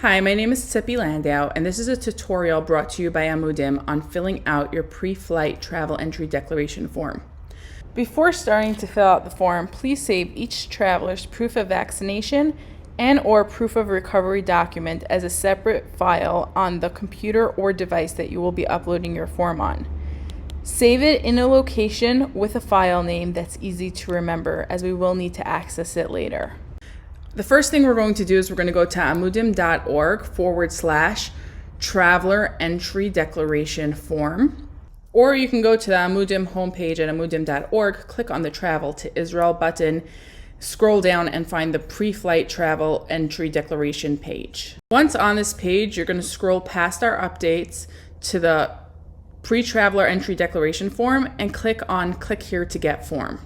Hi, my name is Tsippi Landau, and this is a tutorial brought to you by Amudim on filling out your pre-flight travel entry declaration form. Before starting to fill out the form, please save each traveler's proof of vaccination and/or proof of recovery document as a separate file on the computer or device that you will be uploading your form on. Save it in a location with a file name that's easy to remember, as we will need to access it later. The first thing we're going to do is we're going to go to amudim.org/traveler entry declaration form. Or you can go to the Amudim homepage at amudim.org, click on the Travel to Israel button, scroll down and find the pre-flight travel entry declaration page. Once on this page, you're going to scroll past our updates to the pre-traveler entry declaration form and click on Click Here to Get Form.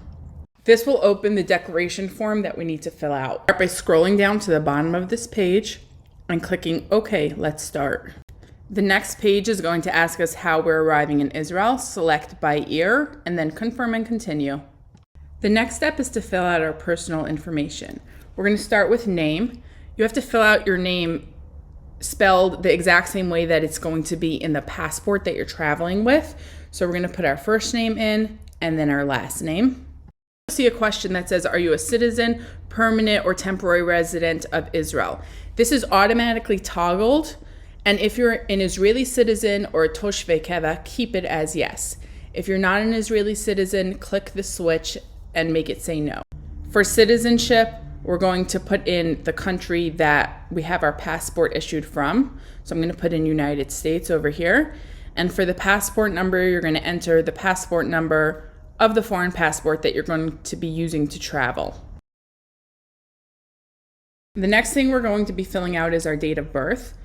This will open the declaration form that we need to fill out. Start by scrolling down to the bottom of this page and clicking OK, let's start. The next page is going to ask us how we're arriving in Israel. Select by year and then confirm and continue. The next step is to fill out our personal information. We're going to start with name. You have to fill out your name spelled the exact same way that it's going to be in the passport that you're traveling with. So we're going to put our first name in and then our last name. You'll see a question that says, are you a citizen, permanent, or temporary resident of Israel? This is automatically toggled, and if you're an Israeli citizen or a toshvei keva, keep it as yes. If you're not an Israeli citizen, click the switch and make it say no. For citizenship, we're going to put in the country that we have our passport issued from. So I'm going to put in United States over here. And for the passport number, you're going to enter the passport number of the foreign passport that you're going to be using to travel. The next thing we're going to be filling out is our date of birth.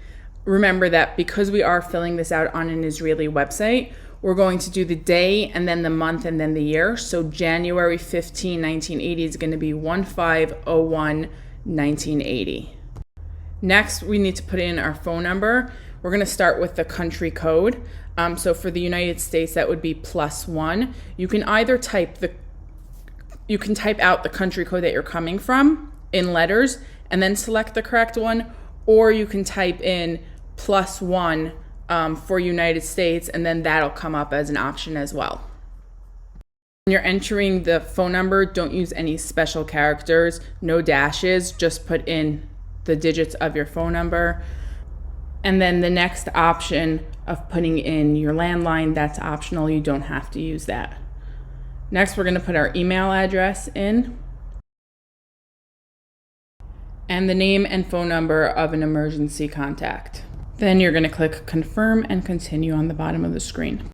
Remember that because we are filling this out on an Israeli website, we're going to do the day and then the month and then the year. So January 15, 1980 is going to be 15/01/1980. Next, we need to put in our phone number. We're going to start with the country code. So for the United States, that would be +1. You can either type out the country code that you're coming from in letters and then select the correct one, or you can type in +1 for United States, and then that'll come up as an option as well. When you're entering the phone number, don't use any special characters, no dashes, just put in the digits of your phone number. And then the next option of putting in your landline, that's optional. You don't have to use that. Next, we're going to put our email address in and the name and phone number of an emergency contact. Then you're going to click confirm and continue on the bottom of the screen.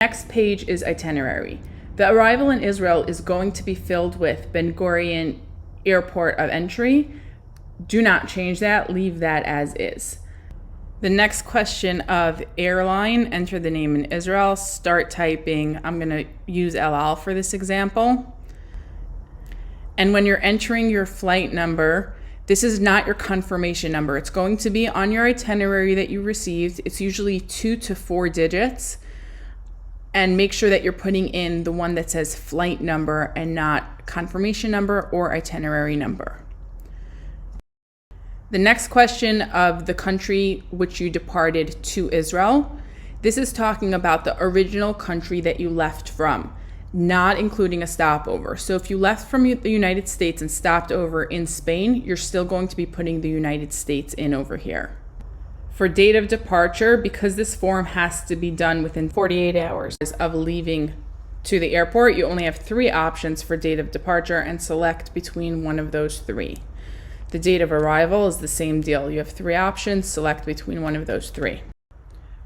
Next page is itinerary. The arrival in Israel is going to be filled with Ben Gurion Airport of Entry. Do not change that, leave that as is. The next question of airline, enter the name in Israel, start typing. I'm going to use El Al for this example. And when you're entering your flight number, this is not your confirmation number. It's going to be on your itinerary that you received. It's usually 2 to 4 digits. And make sure that you're putting in the one that says flight number and not confirmation number or itinerary number. The next question of the country which you departed to Israel. This is talking about the original country that you left from, not including a stopover. So if you left from the United States and stopped over in Spain, you're still going to be putting the United States in over here. For date of departure, because this form has to be done within 48 hours of leaving to the airport, you only have 3 options for date of departure and select between one of those 3. The date of arrival is the same deal. You have 3 options, select between one of those 3.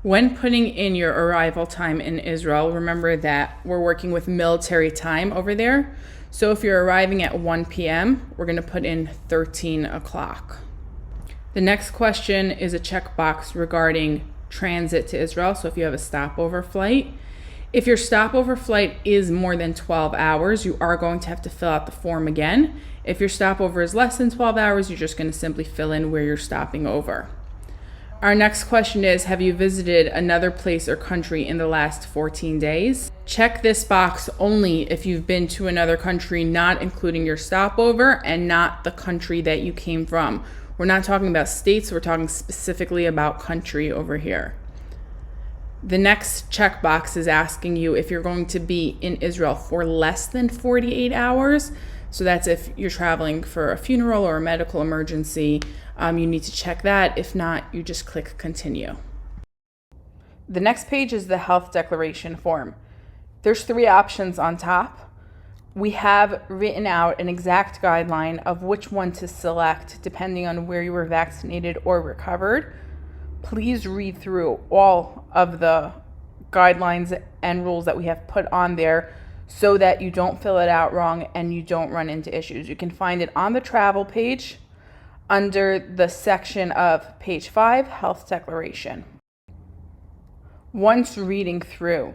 When putting in your arrival time in Israel, remember that we're working with military time over there. So if you're arriving at 1 p.m., we're going to put in 13 o'clock. The next question is a checkbox regarding transit to Israel. So if you have a stopover flight, if your stopover flight is more than 12 hours, you are going to have to fill out the form again. If your stopover is less than 12 hours, you're just going to simply fill in where you're stopping over. Our next question is, have you visited another place or country in the last 14 days? Check this box only if you've been to another country, not including your stopover and not the country that you came from. We're not talking about states, we're talking specifically about country over here. The next checkbox is asking you if you're going to be in Israel for less than 48 hours. So that's if you're traveling for a funeral or a medical emergency, you need to check that. If not, you just click continue. The next page is the health declaration form. There's 3 options on top. We have written out an exact guideline of which one to select depending on where you were vaccinated or recovered. Please read through all of the guidelines and rules that we have put on there so that you don't fill it out wrong and you don't run into issues. You can find it on the travel page under the section of page 5, health declaration. Once reading through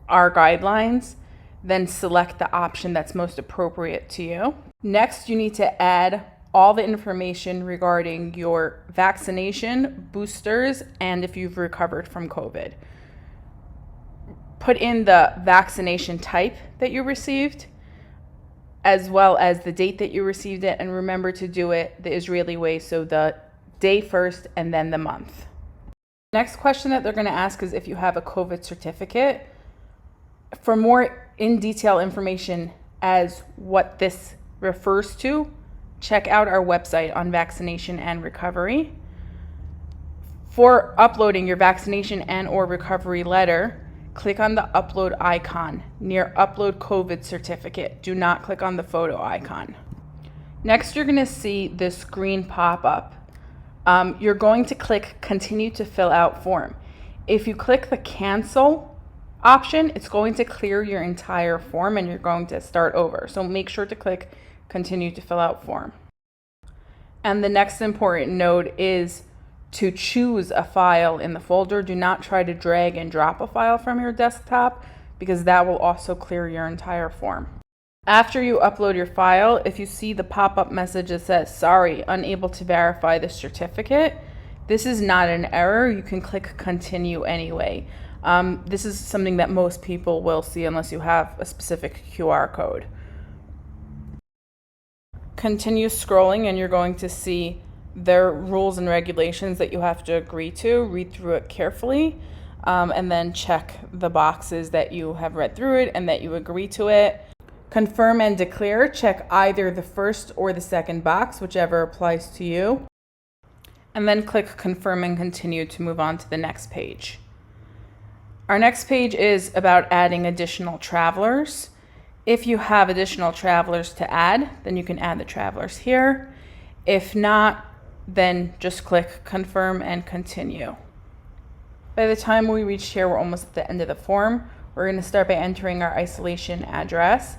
our guidelines, then select the option that's most appropriate to you. Next, you need to add all the information regarding your vaccination, boosters, and if you've recovered from COVID. Put in the vaccination type that you received, as well as the date that you received it, and remember to do it the Israeli way, so the day first and then the month. Next question that they're going to ask is if you have a COVID certificate. For more in-detail information as what this refers to, check out our website on vaccination and recovery. For uploading your vaccination and or recovery letter, click on the upload icon near upload COVID certificate. Do not click on the photo icon. Next, you're going to see this screen pop up. You're going to click continue to fill out form. If you click the cancel option, it's going to clear your entire form and you're going to start over. So make sure to click continue to fill out form. And the next important note is to choose a file in the folder. Do not try to drag and drop a file from your desktop because that will also clear your entire form. After you upload your file, if you see the pop-up message that says, sorry, unable to verify the certificate, this is not an error. You can click continue anyway. This is something that most people will see unless you have a specific QR code. Continue scrolling and you're going to see their rules and regulations that you have to agree to. Read through it carefully and then check the boxes that you have read through it and that you agree to it. Confirm and declare. Check either the first or the second box, whichever applies to you. And then click confirm and continue to move on to the next page. Our next page is about adding additional travelers. If you have additional travelers to add, then you can add the travelers here. If not, then just click confirm and continue. By the time we reach here, we're almost at the end of the form. We're going to start by entering our isolation address.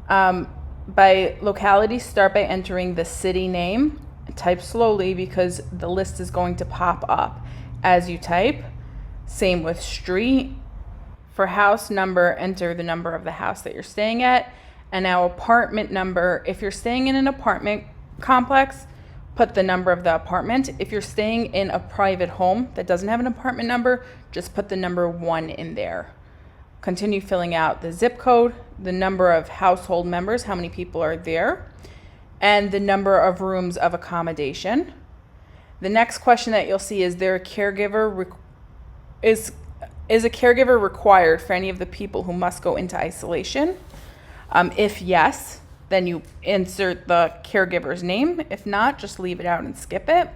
By locality, start by entering the city name. Type slowly because the list is going to pop up as you type. Same with street. For house number, enter the number of the house that you're staying at. And now apartment number, if you're staying in an apartment complex, put the number of the apartment. If you're staying in a private home that doesn't have an apartment number, just put the number 1 in there. Continue filling out the zip code, the number of household members, how many people are there, and the number of rooms of accommodation. The next question that you'll see is a caregiver required for any of the people who must go into isolation? If yes, then you insert the caregiver's name. If not, just leave it out and skip it.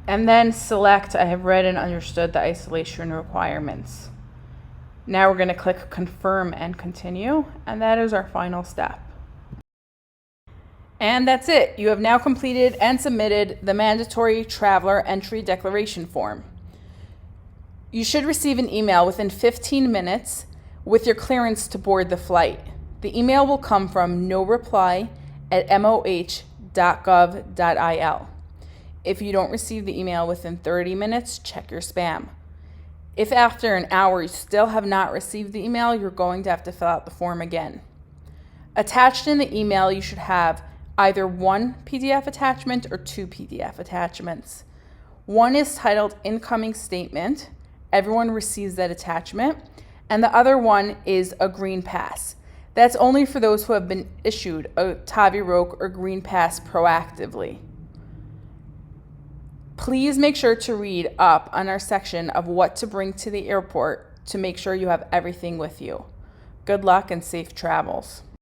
And then select, I have read and understood the isolation requirements. Now we're going to click confirm and continue, and that is our final step. And that's it. You have now completed and submitted the mandatory traveler entry declaration form. You should receive an email within 15 minutes with your clearance to board the flight. The email will come from noreply@moh.gov.il. If you don't receive the email within 30 minutes, check your spam. If after an hour you still have not received the email, you're going to have to fill out the form again. Attached in the email, you should have either 1 PDF attachment or 2 PDF attachments. One is titled Incoming Statement. Everyone receives that attachment. And the other one is a green pass. That's only for those who have been issued a Taviroke or Green Pass proactively. Please make sure to read up on our section of what to bring to the airport to make sure you have everything with you. Good luck and safe travels.